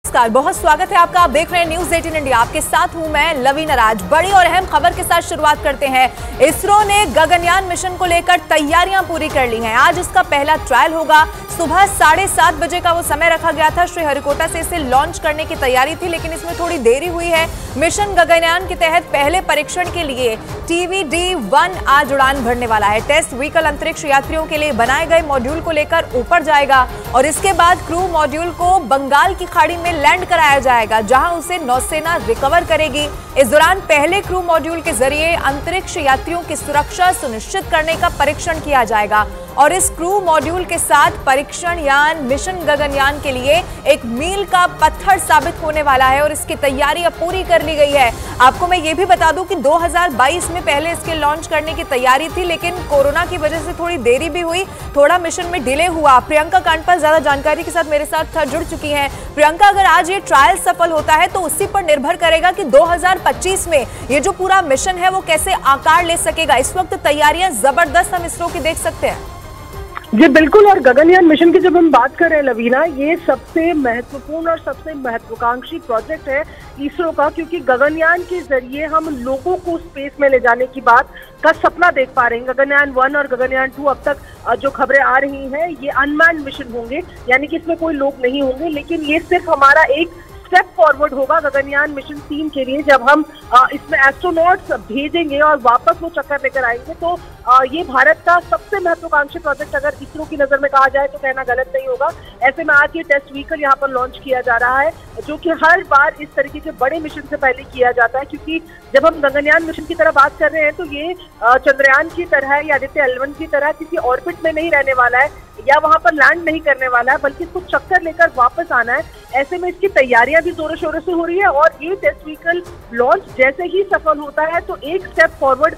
नमस्कार, बहुत स्वागत है आपका। आप देख रहे हैं न्यूज 18 इंडिया। आपके साथ हूं मैं लवीना राज। बड़ी और अहम खबर के साथ शुरुआत करते हैं। इसरो ने गगनयान मिशन को लेकर तैयारियां पूरी कर ली हैं। आज इसका पहला ट्रायल होगा। सुबह 7:30 बजे का वो समय रखा गया था। श्रीहरिकोटा से इसे लॉन्च करने की तैयारी थी, लेकिन इसमें थोड़ी देरी हुई है। मिशन गगनयान के तहत पहले परीक्षण के लिए TVD-1 आज उड़ान भरने वाला है। टेस्ट व्हीकल अंतरिक्ष यात्रियों के लिए बनाए गए मॉड्यूल को लेकर ऊपर जाएगा और इसके बाद क्रू मॉड्यूल को बंगाल की खाड़ी में लैंड कराया जाएगा, जहां उसे नौसेना रिकवर करेगी। इस दौरान पहले क्रू मॉड्यूल के जरिए अंतरिक्ष यात्रियों की सुरक्षा सुनिश्चित करने का परीक्षण किया जाएगा और इस क्रू मॉड्यूल के साथ परीक्षण यान मिशन गगनयान के लिए एक मील का पत्थर साबित होने वाला है और इसकी तैयारी अब पूरी कर ली गई है। आपको मैं ये भी बता दूं कि 2022 में पहले इसके लॉन्च करने की तैयारी थी, लेकिन कोरोना की वजह से थोड़ी देरी भी हुई, थोड़ा मिशन में डिले हुआ। प्रियंका कांडपाल ज्यादा जानकारी के साथ मेरे साथ जुड़ चुकी हैं। प्रियंका, अगर आज ये ट्रायल सफल होता है तो उसी पर निर्भर करेगा कि 2025 में ये जो पूरा मिशन है वो कैसे आकार ले सकेगा। इस वक्त तैयारियां जबरदस्त हम इसरो की देख सकते हैं। जी बिल्कुल, और गगनयान मिशन की जब हम बात कर रहे हैं लवीना, ये सबसे महत्वपूर्ण और सबसे महत्वाकांक्षी प्रोजेक्ट है इसरो का, क्योंकि गगनयान के जरिए हम लोगों को स्पेस में ले जाने की बात का सपना देख पा रहे हैं। गगनयान 1 और गगनयान 2 अब तक जो खबरें आ रही हैं, ये अनमैन्ड मिशन होंगे, यानी कि इसमें कोई लोग नहीं होंगे, लेकिन ये सिर्फ हमारा एक स्टेप फॉरवर्ड होगा गगनयान मिशन 3 के लिए। जब हम इसमें एस्ट्रोनॉट्स भेजेंगे और वापस वो चक्कर लेकर आएंगे, तो ये भारत का सबसे महत्वाकांक्षी प्रोजेक्ट अगर इसरो की नजर में कहा जाए तो कहना गलत नहीं होगा। ऐसे में आज ये टेस्ट व्हीकल यहाँ पर लॉन्च किया जा रहा है, जो कि हर बार इस तरीके के बड़े मिशन से पहले किया जाता है, क्योंकि जब हम गगनयान मिशन की तरह बात कर रहे हैं तो ये चंद्रयान की तरह या आदित्य L1 की तरह किसी ऑर्बिट में नहीं रहने वाला है या वहां पर लैंड नहीं करने वाला है, बल्कि इसको चक्कर लेकर वापस आना है। ऐसे में इसकी तैयारियां भी जोरों शोरों से हो रही है और ये टेस्ट व्हीकल लॉन्च जैसे ही सफल होता है तो एक स्टेप फॉरवर्ड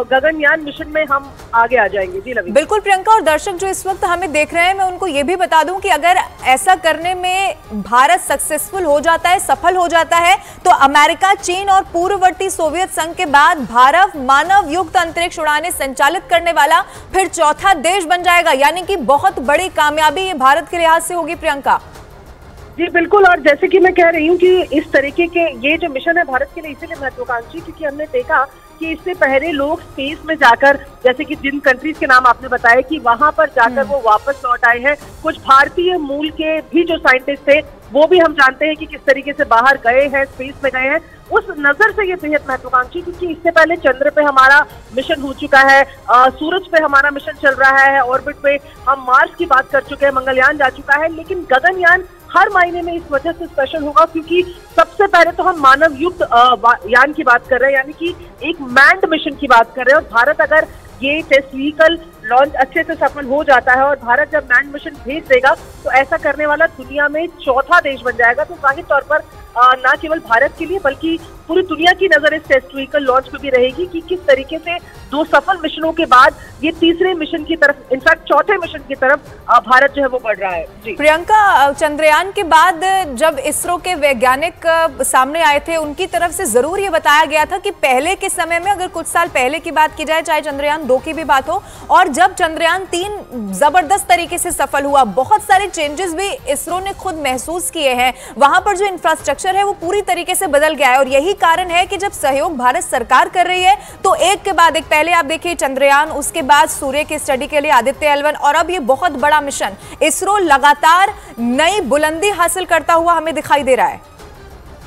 गगनयान मिशन में हम आगे आ जाएंगे। जी लवी। बिल्कुल प्रियंका, और दर्शक जो इस वक्त हमें देख रहे हैं, मैं उनको ये भी बता दूं कि अगर ऐसा करने में भारत सक्सेसफुल हो जाता है, सफल हो जाता है, तो अमेरिका, चीन और पूर्ववर्ती सोवियत संघ के बाद भारत मानव युक्त अंतरिक्ष उड़ानें संचालित करने वाला फिर चौथा देश बन जाएगा। यानी कि बहुत बड़ी कामयाबी ये भारत के लिहाज से होगी। प्रियंका जी बिल्कुल, और जैसे कि मैं कह रही हूँ कि इस तरीके के ये जो मिशन है भारत के लिए इसीलिए महत्वाकांक्षी, क्योंकि हमने देखा कि इससे पहले लोग स्पेस में जाकर, जैसे कि जिन कंट्रीज के नाम आपने बताया कि वहां पर जाकर वो वापस लौट आए हैं, कुछ भारतीय मूल के भी जो साइंटिस्ट थे वो भी हम जानते हैं कि किस तरीके से बाहर गए हैं, स्पेस में गए हैं। उस नजर से ये बेहद महत्वाकांक्षी, क्योंकि इससे पहले चंद्र पे हमारा मिशन हो चुका है, सूरज पे हमारा मिशन चल रहा है, ऑर्बिट पे हम मार्स की बात कर चुके हैं, मंगलयान जा चुका है, लेकिन गगनयान हर मायने में इस वजह से स्पेशल होगा क्योंकि सबसे पहले तो हम मानव युक्त यान की बात कर रहे हैं, यानी कि एक मैन्ड मिशन की बात कर रहे हैं। और भारत अगर ये टेस्ट व्हीकल लॉन्च अच्छे से सफल हो जाता है और भारत जब मैन्ड मिशन भेज देगा तो ऐसा करने वाला दुनिया में चौथा देश बन जाएगा। तो जाहिर तौर पर न केवल भारत के लिए बल्कि पूरी दुनिया की नजर इस टेस्ट व्हीकल लॉन्च पे भी रहेगी कि किस तरीके से 2 सफल मिशनों के बाद ये तीसरे मिशन की तरफ, इनफैक्ट चौथे मिशन की तरफ भारत जो है वो बढ़ रहा है। जी प्रियंका, चंद्रयान के बाद जब इसरो के वैज्ञानिक सामने आए थे, उनकी तरफ से जरूर ये बताया गया था कि पहले के समय में, अगर कुछ साल पहले की बात की जाए, चाहे चंद्रयान 2 की भी बात हो, और जब चंद्रयान 3 जबरदस्त तरीके से सफल हुआ, बहुत सारे चेंजेस भी इसरो ने खुद महसूस किए हैं। वहां पर जो इंफ्रास्ट्रक्चर है वो पूरी तरीके से बदल गया है और यही कारण है कि जब सहयोग भारत सरकार कर रही है तो एक के बाद एक, पहले आप देखिए चंद्रयान, उसके बाद सूर्य की स्टडी के लिए आदित्य L1 और अब ये बहुत बड़ा मिशन, इसरो लगातार नई बुलंदी हासिल करता हुआ हमें दिखाई दे रहा है।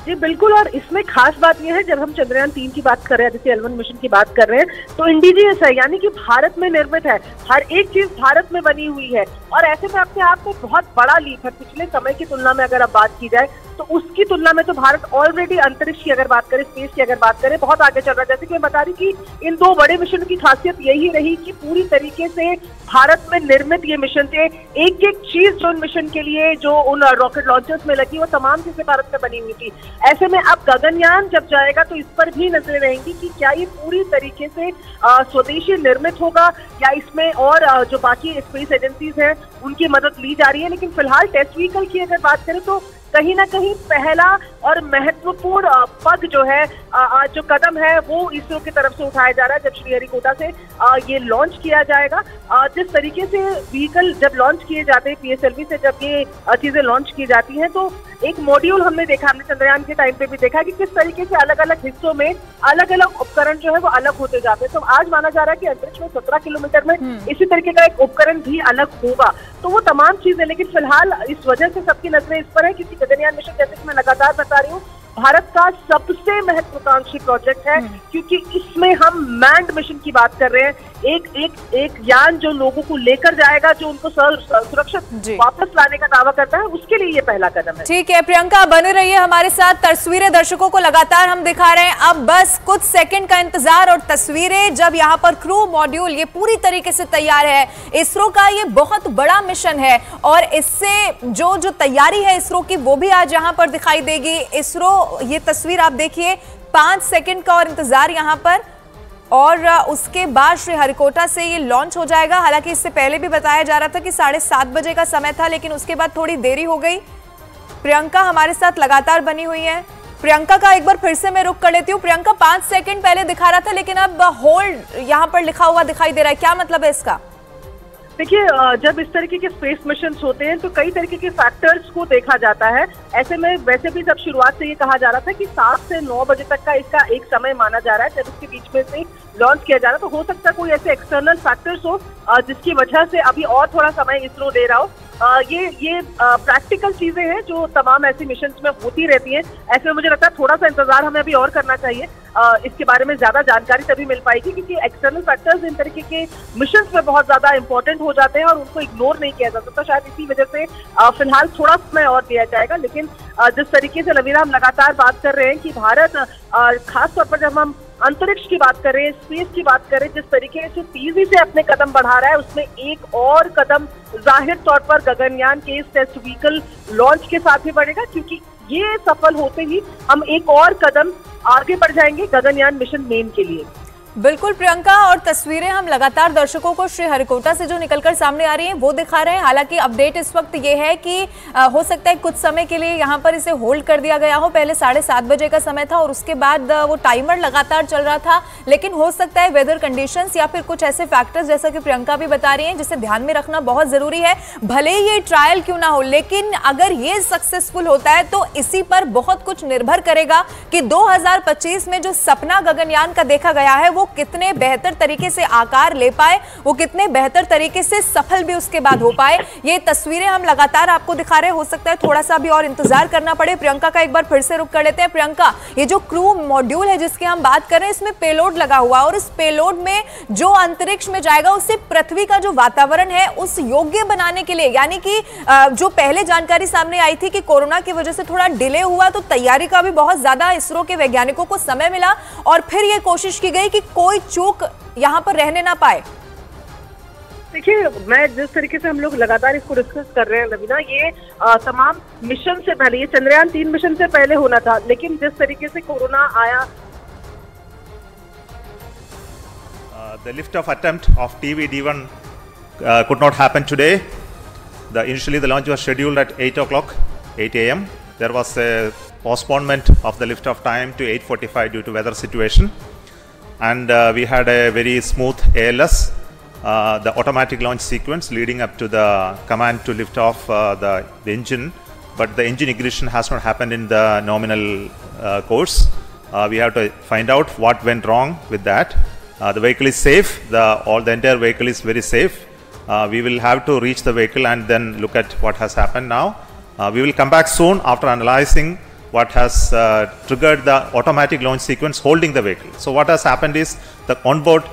जी बिल्कुल, और इसमें खास बात यह है, जब हम चंद्रयान 3 की बात कर रहे हैं, आदित्य L1 मिशन की बात कर रहे हैं, तो इंडिजियस है, यानी कि भारत में निर्मित है, हर एक चीज भारत में बनी हुई है और ऐसे में अपने आप में बहुत बड़ा लीप है। पिछले समय की तुलना में अगर अब बात की जाए तो उसकी तुलना में तो भारत ऑलरेडी अंतरिक्ष की अगर बात करें, स्पेस की अगर बात करें, बहुत आगे चल रहा है। जैसे कि मैं बता रही कि इन 2 बड़े मिशन की खासियत यही रही कि पूरी तरीके से भारत में निर्मित ये मिशन थे। एक एक चीज जो उन मिशन के लिए, जो उन रॉकेट लॉन्चर्स में लगी, वो तमाम चीजें भारत में बनी हुई थी। ऐसे में अब गगनयान जब जाएगा तो इस पर भी नजरें रहेंगी कि क्या ये पूरी तरीके से स्वदेशी निर्मित होगा या इसमें और जो बाकी स्पेस एजेंसीज हैं उनकी मदद ली जा रही है। लेकिन फिलहाल टेस्ट व्हीकल की अगर बात करें तो कहीं ना कहीं पहला और महत्वपूर्ण पग जो है, जो कदम है वो इसरो की तरफ से उठाया जा रहा है। जब श्रीहरिकोटा से ये लॉन्च किया जाएगा, जिस तरीके से व्हीकल जब लॉन्च किए जाते हैं पीएसएलवी से, जब ये चीजें लॉन्च की जाती हैं तो एक मॉड्यूल हमने देखा, हमने चंद्रयान के टाइम पे भी देखा कि किस तरीके से अलग अलग हिस्सों में अलग अलग उपकरण जो है वो अलग होते जाते हैं। तो आज माना जा रहा है कि अंतरिक्ष में 17 किलोमीटर में इसी तरीके का एक उपकरण भी अलग होगा। तो वो तमाम चीजें, लेकिन फिलहाल इस वजह से सबकी नजरें इस पर है क्योंकि गगनयान मिशन, जैसे कि मैं लगातार बता रही हूँ, भारत का सबसे महत्वाकांक्षी प्रोजेक्ट है क्योंकि इसमें हम मैन्ड मिशन की बात कर रहे हैं। एक यान जो लोगों को लेकर जाएगा, जो उनको सुरक्षित वापस लाने का दावा करता है, उसके लिए ये पहला कदम है। ठीक है प्रियंका, बने रहिए हमारे साथ। तस्वीरें दर्शकों को लगातार हम दिखा रहे हैं। अब बस कुछ सेकंड का इंतजार और तस्वीरें, जब यहाँ पर क्रू मॉड्यूल ये पूरी तरीके से तैयार है। इसरो का ये बहुत बड़ा मिशन है और इससे जो तैयारी है इसरो की वो भी आज यहाँ पर दिखाई देगी। इसरो, ये तस्वीर आप देखिए, 5 सेकंड का और इंतजार यहाँ पर, और उसके बाद श्रीहरिकोटा से ये लॉन्च हो जाएगा। हालांकि इससे पहले भी बताया जा रहा था कि 7:30 बजे का समय था, लेकिन उसके बाद थोड़ी देरी हो गई। प्रियंका हमारे साथ लगातार बनी हुई है। प्रियंका का एक बार फिर से मैं रुक कर लेती हूँ। प्रियंका, 5 सेकंड पहले दिखा रहा था लेकिन अब होल्ड यहाँ पर लिखा हुआ दिखाई दे रहा है, क्या मतलब है इसका? देखिए, जब इस तरीके के स्पेस मिशन होते हैं तो कई तरीके के फैक्टर्स को देखा जाता है। ऐसे में वैसे भी जब शुरुआत से ये कहा जा रहा था कि 7 से 9 बजे तक का इसका एक समय माना जा रहा है, जब इसके बीच में से लॉन्च किया जा रहा है, तो हो सकता है कोई ऐसे एक्सटर्नल फैक्टर्स हो जिसकी वजह से अभी और थोड़ा समय इसरो दे रहा हो। ये प्रैक्टिकल चीजें हैं जो तमाम ऐसी मिशन में होती रहती हैं। ऐसे में मुझे लगता है थोड़ा सा इंतजार हमें अभी और करना चाहिए। इसके बारे में ज्यादा जानकारी तभी मिल पाएगी क्योंकि एक्सटर्नल फैक्टर्स इन तरीके के मिशन में बहुत ज्यादा इंपॉर्टेंट हो जाते हैं और उनको इग्नोर नहीं किया जा सकता। शायद इसी वजह से फिलहाल थोड़ा समय और दिया जाएगा। लेकिन जिस तरीके से लवीना हम लगातार बात कर रहे हैं कि भारत, खासतौर पर जब हम अंतरिक्ष की बात कर रहे हैं, स्पेस की बात कर रहे हैं, जिस तरीके से तेजी से अपने कदम बढ़ा रहा है, उसमें एक और कदम जाहिर तौर पर गगनयान के इस टेस्ट व्हीकल लॉन्च के साथ ही बढ़ेगा क्योंकि ये सफल होते ही हम एक और कदम आगे बढ़ जाएंगे गगनयान मिशन मेन के लिए। बिल्कुल प्रियंका, और तस्वीरें हम लगातार दर्शकों को श्रीहरिकोटा से जो निकलकर सामने आ रही हैं वो दिखा रहे हैं। हालांकि अपडेट इस वक्त ये है कि हो सकता है कुछ समय के लिए यहाँ पर इसे होल्ड कर दिया गया हो। पहले 7:30 बजे का समय था और उसके बाद वो टाइमर लगातार चल रहा था, लेकिन हो सकता है वेदर कंडीशंस या फिर कुछ ऐसे फैक्टर्स, जैसा कि प्रियंका भी बता रही हैं, जिसे ध्यान में रखना बहुत जरूरी है। भले ही ये ट्रायल क्यों ना हो, लेकिन अगर ये सक्सेसफुल होता है तो इसी पर बहुत कुछ निर्भर करेगा कि 2025 में जो सपना गगनयान का देखा गया है वो कितने बेहतर तरीके से आकार ले पाए, वो कितने बेहतर तरीके से सफल भी उसके बाद हो पाए। ये तस्वीरें हम लगातार आपको दिखा रहे हैं। हो सकता है थोड़ा सा भी और इंतजार करना पड़े। प्रियंका का एक बार फिर से रुक कर लेते हैं। प्रियंका, ये जो क्रू मॉड्यूल है जिसकी हम बात कर रहे हैं, इसमें पेलोड लगा हुआ और इस पेलोड में जो अंतरिक्ष में जाएगा उससे पृथ्वी का जो वातावरण है उस योग्य बनाने के लिए, यानी कि जो पहले जानकारी सामने आई थी कि कोरोना की वजह से थोड़ा डिले हुआ, तो तैयारी का भी बहुत ज्यादा इसरो के वैज्ञानिकों को समय मिला और फिर यह कोशिश की गई कि कोई चूक यहां पर रहने ना पाए। देखिए, मैं जिस तरीके से हम लोग लगातार इसको डिस्कस कर रहे हैं लवीना, ये तमाम मिशन से पहले, ये चंद्रयान 3 मिशन से पहले होना था, लेकिन जिस तरीके से कोरोना आया, the lift off attempt of TVD1 could not happen today. Initially the launch was scheduled at 8 a.m. There was a postponement of the lift off time to 8:45 due to weather situation, and we had a very smooth ALS, the automatic launch sequence leading up to the command to lift off the engine, but the engine ignition has not happened in the nominal course. We have to find out what went wrong with that. The vehicle is safe. The entire vehicle is very safe. We will have to reach the vehicle and then look at what has happened now. We will come back soon after analyzing what has triggered the automatic launch sequence holding the vehicle. So what has happened is the onboard,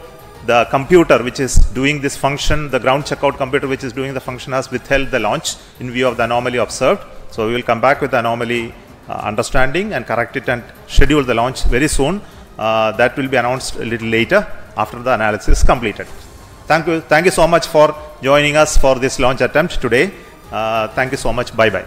the computer which is doing this function, the ground checkout computer which is doing the function, has withheld the launch in view of the anomaly observed. So we will come back with the anomaly understanding and correct it and schedule the launch very soon. That will be announced a little later after the analysis is completed. Thank you so much for joining us for this launch attempt today. Thank you so much. Bye bye.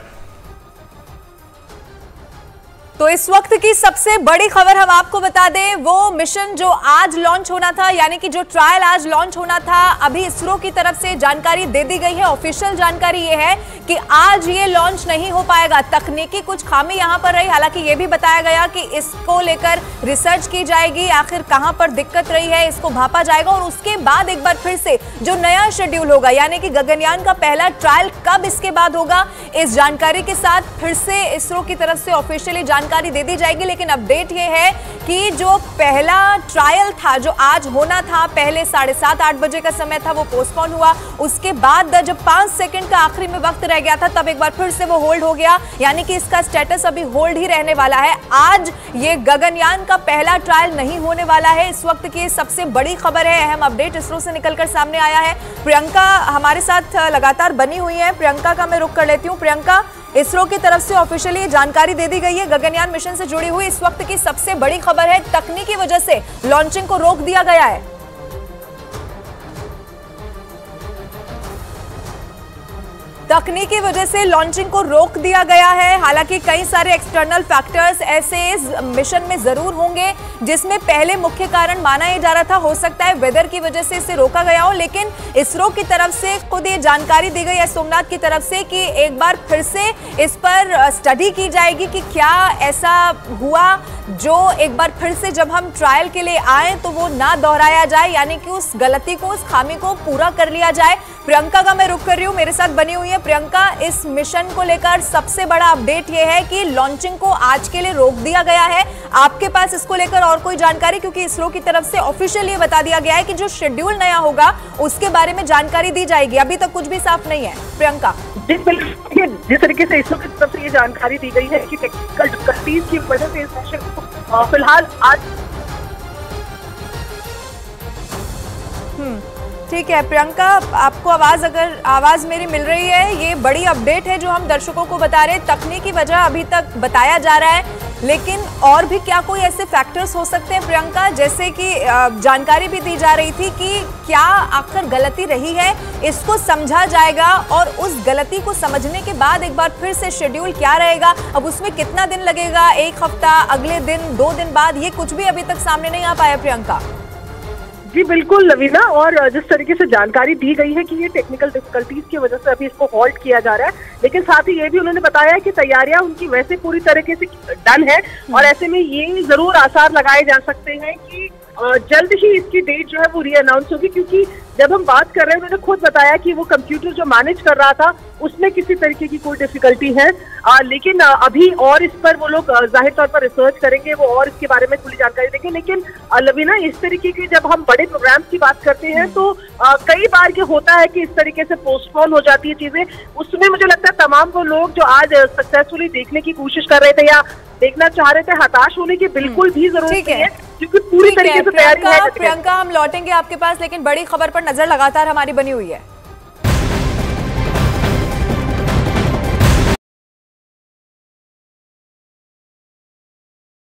तो इस वक्त की सबसे बड़ी खबर हम आपको बता दें, वो मिशन जो आज लॉन्च होना था, यानी कि जो ट्रायल आज लॉन्च होना था, अभी इसरो की तरफ से जानकारी दे दी गई है। ऑफिशियल जानकारी ये है कि आज ये लॉन्च नहीं हो पाएगा। तकनीकी कुछ खामी यहां पर रही, हालांकि ये भी बताया गया कि इसको लेकर रिसर्च की जाएगी, आखिर कहां पर दिक्कत रही है इसको भापा जाएगा और उसके बाद एक बार फिर से जो नया शेड्यूल होगा, यानी कि गगनयान का पहला ट्रायल कब इसके बाद होगा, इस जानकारी के साथ फिर से इसरो की तरफ से ऑफिशियली जानकारी दे दी जाएगी। लेकिन अपडेट यह है कि जो पहला ट्रायल था जो आज होना था, पहले 7:30-8 बजे का समय था, वो पोस्टपोन हुआ। उसके बाद जब 5 सेकंड का आखिरी में वक्त रह गया था, तब एक बार फिर से वो होल्ड हो गया, यानी कि इसका स्टेटस अभी होल्ड ही रहने वाला है। आज ये गगनयान का पहला ट्रायल नहीं होने वाला है। इस वक्त की सबसे बड़ी खबर है, अहम अपडेट इसरो से निकलकर सामने आया है। प्रियंका हमारे साथ लगातार बनी हुई है। प्रियंका का मैं रुख कर लेती हूँ। प्रियंका, इसरो की तरफ से ऑफिशियली जानकारी दे दी गई है गगनयान मिशन से जुड़ी हुई। इस वक्त की सबसे बड़ी खबर है, तकनीकी वजह से लॉन्चिंग को रोक दिया गया है। तकनीकी वजह से लॉन्चिंग को रोक दिया गया है। हालांकि कई सारे एक्सटर्नल फैक्टर्स ऐसे इस मिशन में जरूर होंगे, जिसमें पहले मुख्य कारण माना यह जा रहा था, हो सकता है वेदर की वजह से इसे रोका गया हो। लेकिन इसरो की तरफ से खुद ये जानकारी दी गई है सोमनाथ की तरफ से कि एक बार फिर से इस पर स्टडी की जाएगी कि क्या ऐसा हुआ जो एक बार फिर से जब हम ट्रायल के लिए आए तो वो ना दोहराया जाए, यानी कि उस गलती को, उस खामी को पूरा कर लिया जाए। प्रियंका का मैं रुख कर रही हूँ, मेरे साथ बनी हुई है प्रियंका। इस मिशन को लेकर सबसे बड़ा अपडेट यह है कि लॉन्चिंग को आज के लिए रोक दिया गया है। आपके पास इसको लेकर और कोई जानकारी, क्योंकि इसरो की तरफ से ऑफिशियली ये बता दिया गया है कि जो शेड्यूल नया होगा उसके बारे में जानकारी दी जाएगी, अभी तक कुछ भी साफ नहीं है। प्रियंका, जिस तरीके से इसरो की तरफ से ये जानकारी दी गई है कि टेक्निकल डिफिकल्टीज की वजह से इस मिशन को फिलहाल आज ठीक है। प्रियंका, आपको आवाज मेरी मिल रही है? ये बड़ी अपडेट है जो हम दर्शकों को बता रहे हैं। तकनीकी वजह अभी तक बताया जा रहा है, लेकिन और भी क्या कोई ऐसे फैक्टर्स हो सकते हैं प्रियंका, जैसे कि जानकारी भी दी जा रही थी कि क्या आखिर गलती रही है, इसको समझा जाएगा और उस गलती को समझने के बाद एक बार फिर से शेड्यूल क्या रहेगा, अब उसमें कितना दिन लगेगा, 1 हफ्ता, अगले दिन, 2 दिन बाद, ये कुछ भी अभी तक सामने नहीं आ पाया प्रियंका। जी बिल्कुल लवीना, और जिस तरीके से जानकारी दी गई है कि ये टेक्निकल डिफिकल्टीज की वजह से अभी इसको होल्ड किया जा रहा है, लेकिन साथ ही ये भी उन्होंने बताया कि तैयारियां उनकी वैसे पूरी तरीके से डन है और ऐसे में ये जरूर आसार लगाए जा सकते हैं कि जल्द ही इसकी डेट जो है वो रीअनाउंस होगी। क्योंकि जब हम बात कर रहे हैं, उन्होंने खुद बताया कि वो कंप्यूटर जो मैनेज कर रहा था उसमें किसी तरीके की कोई डिफिकल्टी है, लेकिन अभी और इस पर वो लोग जाहिर तौर पर रिसर्च करेंगे, वो और इसके बारे में खुली जानकारी देंगे। लेकिन लवीना, इस तरीके के जब हम बड़े प्रोग्राम्स की बात करते हैं तो कई बार क्या होता है कि इस तरीके से पोस्टपोन हो जाती है चीजें। उसमें मुझे लगता है तमाम वो लोग जो आज सक्सेसफुली देखने की कोशिश कर रहे थे या देखना चाह रहे थे, हताश होने की बिल्कुल भी जरूरत नहीं है, क्योंकि पूरी तरीके से तैयारी है। प्रियंका, हम लौटेंगे आपके पास, लेकिन बड़ी खबर पर नजर लगातार हमारी बनी हुई है।